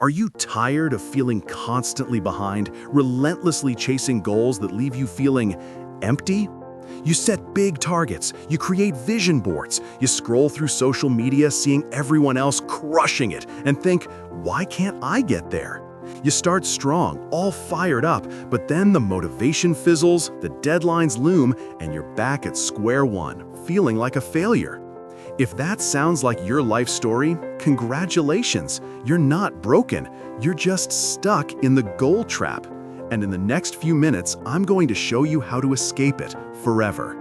Are you tired of feeling constantly behind, relentlessly chasing goals that leave you feeling empty? You set big targets, you create vision boards, you scroll through social media seeing everyone else crushing it and think, why can't I get there? You start strong, all fired up, but then the motivation fizzles, the deadlines loom, and you're back at square one, feeling like a failure. If that sounds like your life story, congratulations, you're not broken, you're just stuck in the goal trap. And in the next few minutes, I'm going to show you how to escape it forever.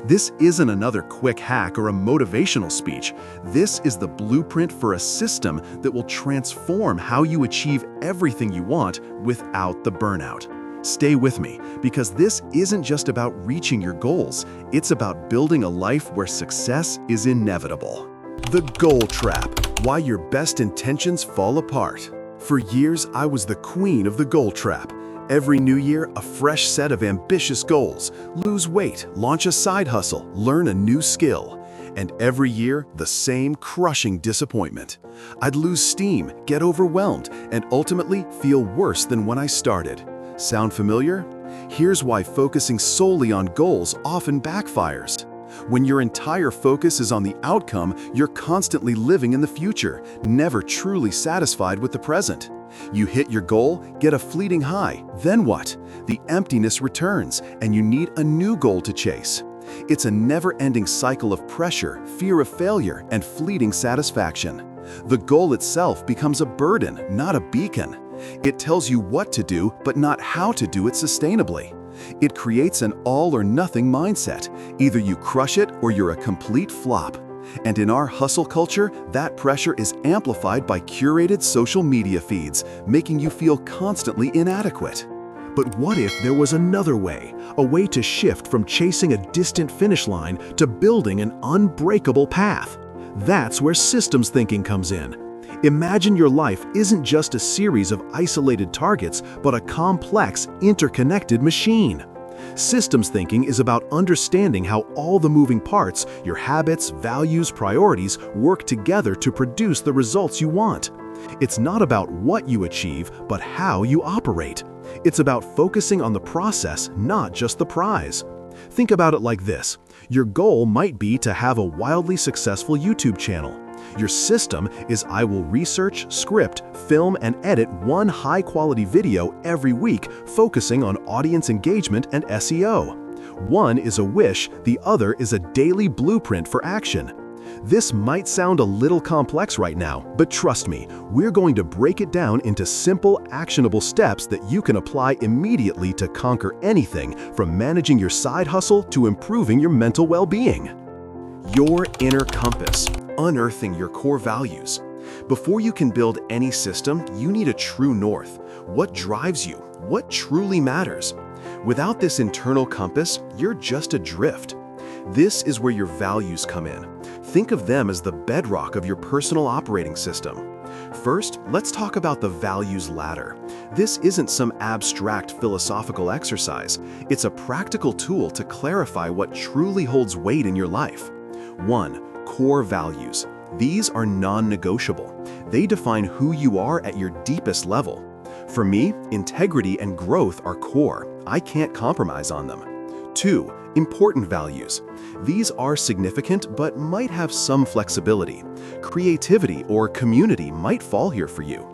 This isn't another quick hack or a motivational speech. This is the blueprint for a system that will transform how you achieve everything you want without the burnout. Stay with me, because this isn't just about reaching your goals, it's about building a life where success is inevitable. The goal trap: why your best intentions fall apart. For years, I was the queen of the goal trap. Every new year, a fresh set of ambitious goals: lose weight, launch a side hustle, learn a new skill. And every year, the same crushing disappointment. I'd lose steam, get overwhelmed, and ultimately feel worse than when I started. Sound familiar? Here's why focusing solely on goals often backfires. When your entire focus is on the outcome, you're constantly living in the future, never truly satisfied with the present. You hit your goal, get a fleeting high, then what? The emptiness returns, and you need a new goal to chase. It's a never-ending cycle of pressure, fear of failure, and fleeting satisfaction. The goal itself becomes a burden, not a beacon. It tells you what to do, but not how to do it sustainably. It creates an all-or-nothing mindset. Either you crush it or you're a complete flop. And in our hustle culture, that pressure is amplified by curated social media feeds, making you feel constantly inadequate. But what if there was another way, a way to shift from chasing a distant finish line to building an unbreakable path? That's where systems thinking comes in. Imagine your life isn't just a series of isolated targets, but a complex, interconnected machine. Systems thinking is about understanding how all the moving parts, your habits, values, priorities, work together to produce the results you want. It's not about what you achieve, but how you operate. It's about focusing on the process, not just the prize. Think about it like this. Your goal might be to have a wildly successful YouTube channel. Your system is I will research, script, film, and edit one high-quality video every week, focusing on audience engagement and SEO. One is a wish, the other is a daily blueprint for action. This might sound a little complex right now, but trust me, we're going to break it down into simple, actionable steps that you can apply immediately to conquer anything from managing your side hustle to improving your mental well-being. Your inner compass. Unearthing your core values. Before you can build any system, you need a true north. What drives you? What truly matters? Without this internal compass, you're just adrift. This is where your values come in. Think of them as the bedrock of your personal operating system. First, let's talk about the values ladder. This isn't some abstract philosophical exercise. It's a practical tool to clarify what truly holds weight in your life. 1. Core values. These are non-negotiable. They define who you are at your deepest level. For me, integrity and growth are core. I can't compromise on them. 2. Important values. These are significant but might have some flexibility. Creativity or community might fall here for you.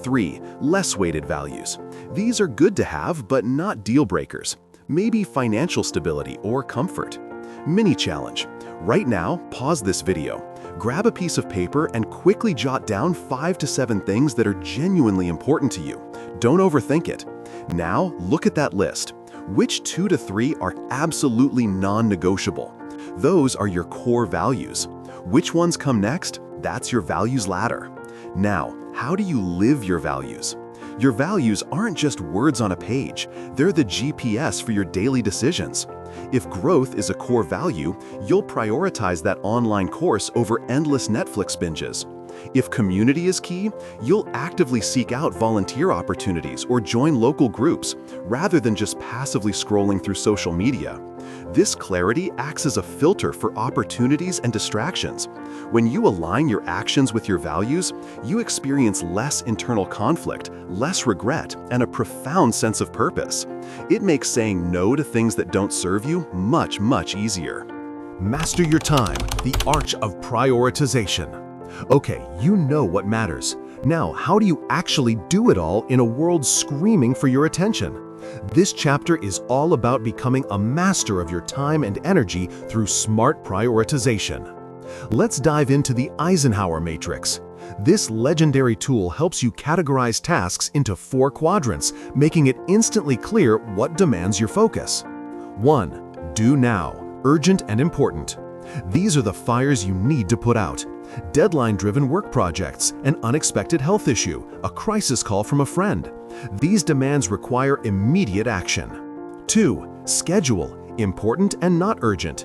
3. Less weighted values. These are good to have but not deal breakers. Maybe financial stability or comfort. Mini challenge. Right now, pause this video. Grab a piece of paper and quickly jot down 5 to 7 things that are genuinely important to you. Don't overthink it. Now, look at that list. Which 2 to 3 are absolutely non-negotiable? Those are your core values. Which ones come next? That's your values ladder. Now, how do you live your values? Your values aren't just words on a page. They're the GPS for your daily decisions. If growth is a core value, you'll prioritize that online course over endless Netflix binges. If community is key, you'll actively seek out volunteer opportunities or join local groups, rather than just passively scrolling through social media. This clarity acts as a filter for opportunities and distractions. When you align your actions with your values, you experience less internal conflict, less regret, and a profound sense of purpose. It makes saying no to things that don't serve you much, much easier. Master your time, the art of prioritization. Okay, you know what matters. Now, how do you actually do it all in a world screaming for your attention? This chapter is all about becoming a master of your time and energy through smart prioritization. Let's dive into the Eisenhower matrix. This legendary tool helps you categorize tasks into 4 quadrants, making it instantly clear what demands your focus. 1. Do now, urgent and important. These are the fires you need to put out. Deadline-driven work projects, an unexpected health issue, a crisis call from a friend. These demands require immediate action. 2. Schedule, important and not urgent.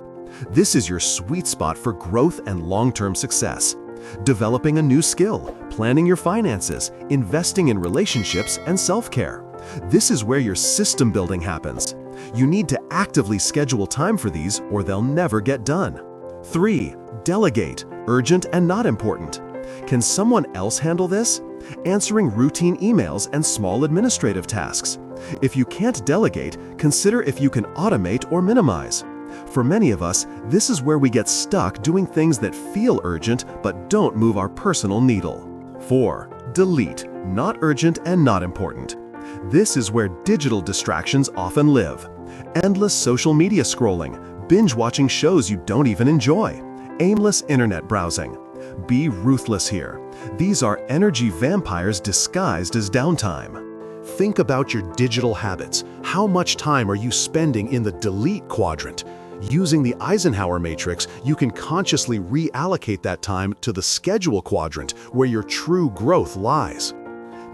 This is your sweet spot for growth and long-term success. Developing a new skill, planning your finances, investing in relationships, and self-care. This is where your system building happens. You need to actively schedule time for these or they'll never get done. 3. Delegate, urgent and not important. Can someone else handle this? Answering routine emails and small administrative tasks. If you can't delegate, consider if you can automate or minimize. For many of us, this is where we get stuck doing things that feel urgent but don't move our personal needle. 4. Delete, not urgent and not important. This is where digital distractions often live. Endless social media scrolling, binge-watching shows you don't even enjoy, aimless internet browsing. Be ruthless here. These are energy vampires disguised as downtime. Think about your digital habits. How much time are you spending in the delete quadrant? Using the Eisenhower matrix, you can consciously reallocate that time to the schedule quadrant, where your true growth lies.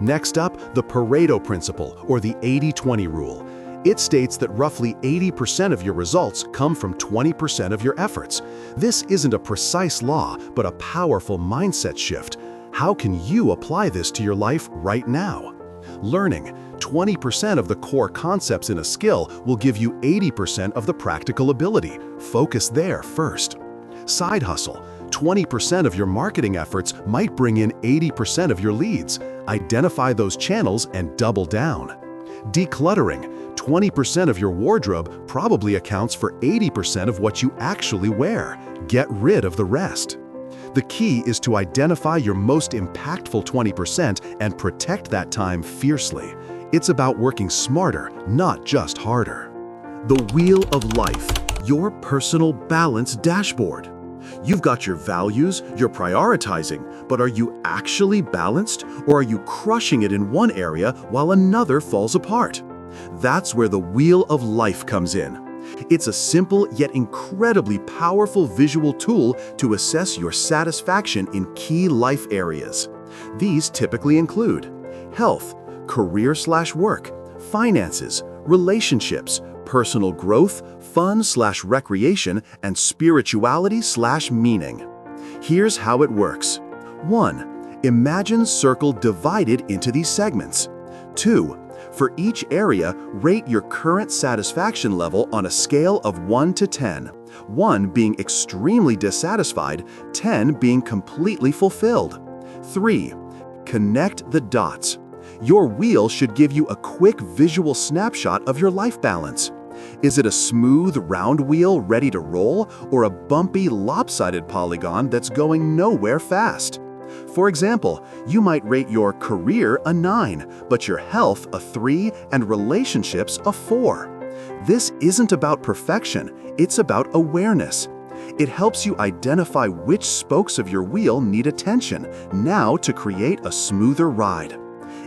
Next up, the Pareto principle, or the 80-20 rule. It states that roughly 80% of your results come from 20% of your efforts. This isn't a precise law, but a powerful mindset shift. How can you apply this to your life right now? Learning 20% of the core concepts in a skill will give you 80% of the practical ability. Focus there first. Side hustle. 20% of your marketing efforts might bring in 80% of your leads. Identify those channels and double down. Decluttering. 20% of your wardrobe probably accounts for 80% of what you actually wear. Get rid of the rest. The key is to identify your most impactful 20% and protect that time fiercely. It's about working smarter, not just harder. The Wheel of Life, your personal balance dashboard. You've got your values, you're prioritizing, but are you actually balanced, or are you crushing it in one area while another falls apart? That's where the Wheel of Life comes in. It's a simple yet incredibly powerful visual tool to assess your satisfaction in key life areas. These typically include health, career/work, finances, relationships, personal growth, fun/recreation, and spirituality/meaning. Here's how it works. 1. Imagine circle divided into these segments. 2. For each area, rate your current satisfaction level on a scale of 1 to 10, 1 being extremely dissatisfied, 10 being completely fulfilled. 3. Connect the dots. Your wheel should give you a quick visual snapshot of your life balance. Is it a smooth, round wheel ready to roll, or a bumpy, lopsided polygon that's going nowhere fast? For example, you might rate your career a 9, but your health a 3 and relationships a 4. This isn't about perfection, it's about awareness. It helps you identify which spokes of your wheel need attention now to create a smoother ride.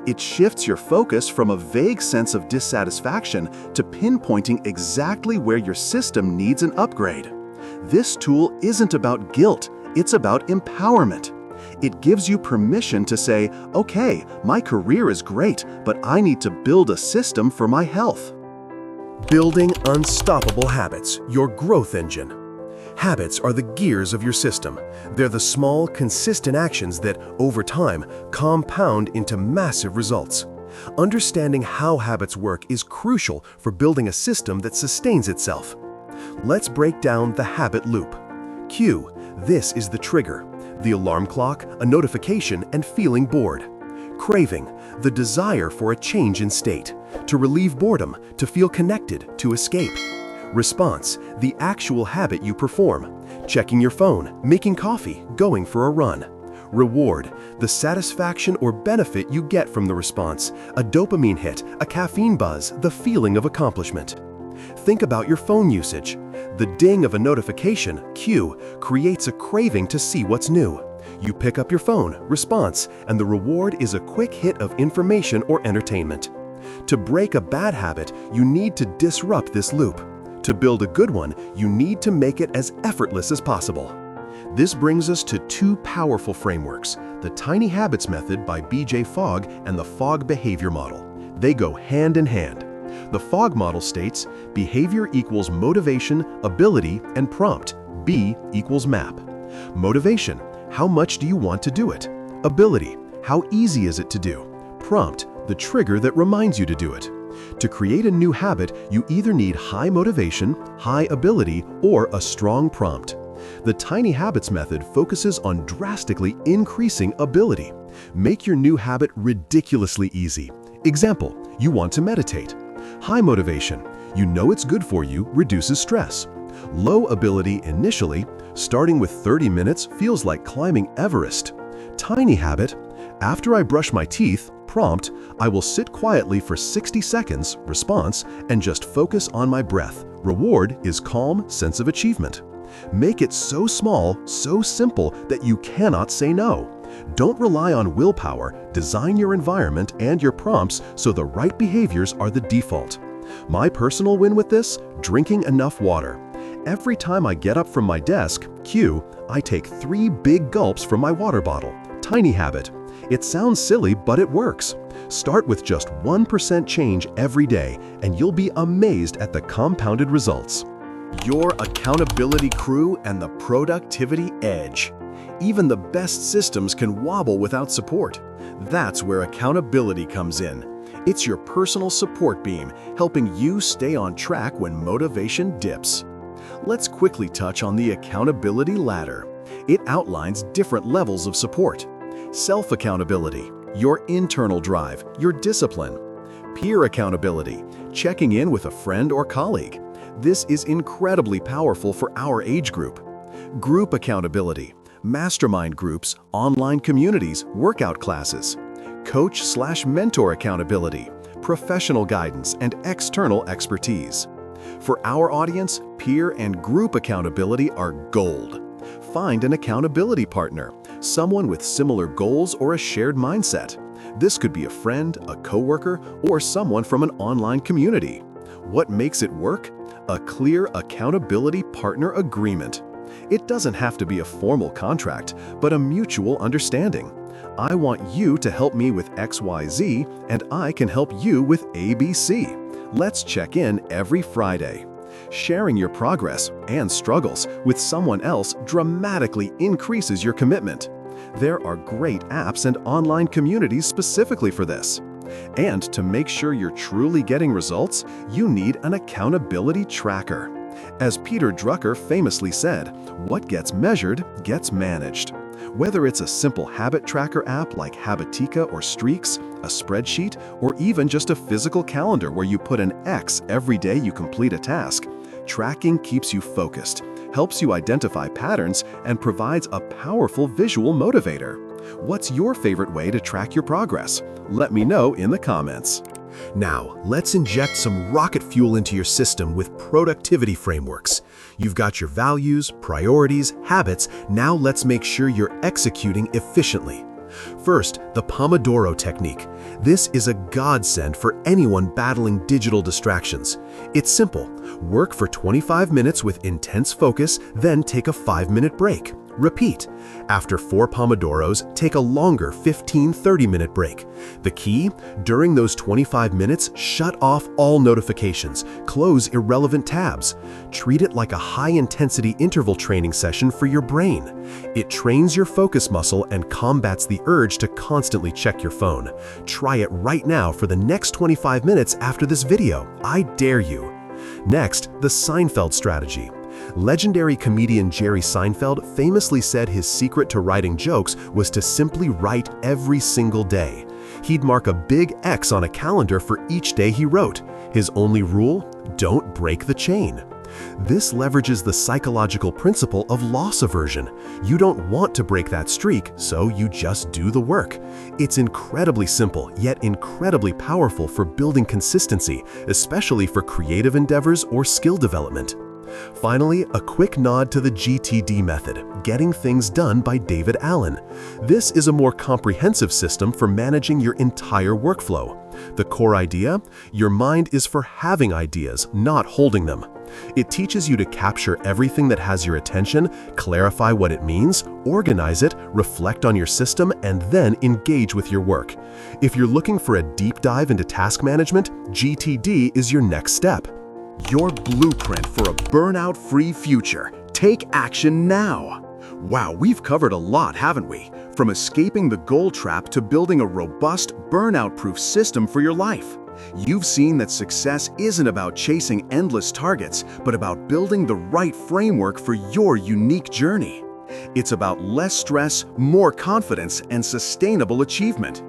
It shifts your focus from a vague sense of dissatisfaction to pinpointing exactly where your system needs an upgrade. This tool isn't about guilt, it's about empowerment. It gives you permission to say, okay, my career is great, but I need to build a system for my health. Building unstoppable habits, your growth engine. Habits are the gears of your system. They're the small, consistent actions that, over time, compound into massive results. Understanding how habits work is crucial for building a system that sustains itself. Let's break down the habit loop. Cue. This is the trigger. The alarm clock, a notification, and feeling bored. Craving. The desire for a change in state. To relieve boredom, to feel connected, to escape. Response. The actual habit you perform. Checking your phone, making coffee, going for a run. Reward. The satisfaction or benefit you get from the response. A dopamine hit, a caffeine buzz, the feeling of accomplishment. Think about your phone usage. The ding of a notification, cue, creates a craving to see what's new. You pick up your phone, response, and the reward is a quick hit of information or entertainment. To break a bad habit, you need to disrupt this loop. To build a good one, you need to make it as effortless as possible. This brings us to two powerful frameworks, the Tiny Habits Method by B.J. Fogg and the Fogg Behavior Model. They go hand in hand. The Fogg model states, behavior equals motivation, ability, and prompt. B equals map. Motivation, how much do you want to do it? Ability, how easy is it to do? Prompt, the trigger that reminds you to do it. To create a new habit, you either need high motivation, high ability, or a strong prompt. The Tiny Habits Method focuses on drastically increasing ability. Make your new habit ridiculously easy. Example, you want to meditate. High motivation, you know it's good for you, reduces stress. Low ability initially, starting with 30 minutes feels like climbing Everest. Tiny habit, after I brush my teeth, prompt, I will sit quietly for 60 seconds, response, and just focus on my breath. Reward is calm sense of achievement. Make it so small, so simple that you cannot say no. Don't rely on willpower, design your environment and your prompts so the right behaviors are the default. My personal win with this? Drinking enough water. Every time I get up from my desk, cue, I take 3 big gulps from my water bottle. Tiny habit. It sounds silly, but it works. Start with just 1% change every day, and you'll be amazed at the compounded results. Your accountability crew and the productivity edge. Even the best systems can wobble without support. That's where accountability comes in. It's your personal support beam, helping you stay on track when motivation dips. Let's quickly touch on the accountability ladder. It outlines different levels of support. Self-accountability, your internal drive, your discipline. Peer accountability, checking in with a friend or colleague. This is incredibly powerful for our age group. Group accountability, mastermind groups, online communities, workout classes. Coach/mentor accountability, professional guidance, and external expertise. For our audience, peer and group accountability are gold. Find an accountability partner, someone with similar goals or a shared mindset. This could be a friend, a coworker, or someone from an online community. What makes it work? A clear accountability partner agreement. It doesn't have to be a formal contract, but a mutual understanding. I want you to help me with XYZ, and I can help you with ABC. Let's check in every Friday. Sharing your progress and struggles with someone else dramatically increases your commitment. There are great apps and online communities specifically for this. And to make sure you're truly getting results, you need an accountability tracker. As Peter Drucker famously said, what gets measured gets managed. Whether it's a simple habit tracker app like Habitica or Streaks, a spreadsheet, or even just a physical calendar where you put an X every day you complete a task, tracking keeps you focused, helps you identify patterns, and provides a powerful visual motivator. What's your favorite way to track your progress? Let me know in the comments. Now, let's inject some rocket fuel into your system with productivity frameworks. You've got your values, priorities, habits. Now let's make sure you're executing efficiently. First, the Pomodoro technique. This is a godsend for anyone battling digital distractions. It's simple. Work for 25 minutes with intense focus, then take a 5-minute break. Repeat. After 4 Pomodoros, take a longer 15-30-minute break. The key? During those 25 minutes, shut off all notifications, close irrelevant tabs. Treat it like a high-intensity interval training session for your brain. It trains your focus muscle and combats the urge to constantly check your phone. Try it right now for the next 25 minutes after this video. I dare you. Next, the Seinfeld strategy. Legendary comedian Jerry Seinfeld famously said his secret to writing jokes was to simply write every single day. He'd mark a big X on a calendar for each day he wrote. His only rule? Don't break the chain. This leverages the psychological principle of loss aversion. You don't want to break that streak, so you just do the work. It's incredibly simple, yet incredibly powerful for building consistency, especially for creative endeavors or skill development. Finally, a quick nod to the GTD method, Getting Things Done by David Allen. This is a more comprehensive system for managing your entire workflow. The core idea? Your mind is for having ideas, not holding them. It teaches you to capture everything that has your attention, clarify what it means, organize it, reflect on your system, and then engage with your work. If you're looking for a deep dive into task management, GTD is your next step. Your blueprint for a burnout-free future. Take action now. Wow, we've covered a lot, haven't we? From escaping the goal trap to building a robust, burnout-proof system for your life. You've seen that success isn't about chasing endless targets, but about building the right framework for your unique journey. It's about less stress, more confidence, and sustainable achievement.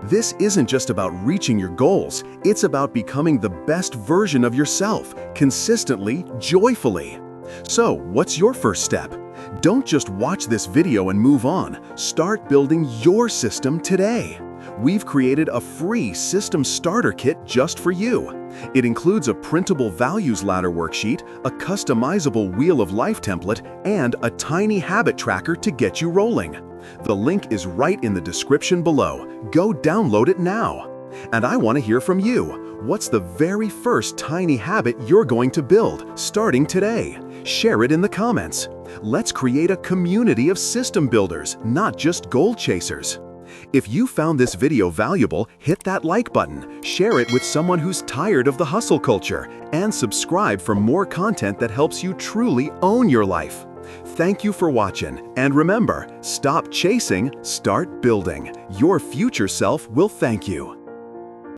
This isn't just about reaching your goals, it's about becoming the best version of yourself, consistently, joyfully. So, what's your first step? Don't just watch this video and move on. Start building your system today. We've created a free system starter kit just for you. It includes a printable values ladder worksheet, a customizable wheel of life template, and a tiny habit tracker to get you rolling. The link is right in the description below. Go download it now. And I want to hear from you. What's the very first tiny habit you're going to build, starting today? Share it in the comments. Let's create a community of system builders, not just goal chasers. If you found this video valuable, hit that like button, share it with someone who's tired of the hustle culture, and subscribe for more content that helps you truly own your life. Thank you for watching, and remember, stop chasing, start building. Your future self will thank you.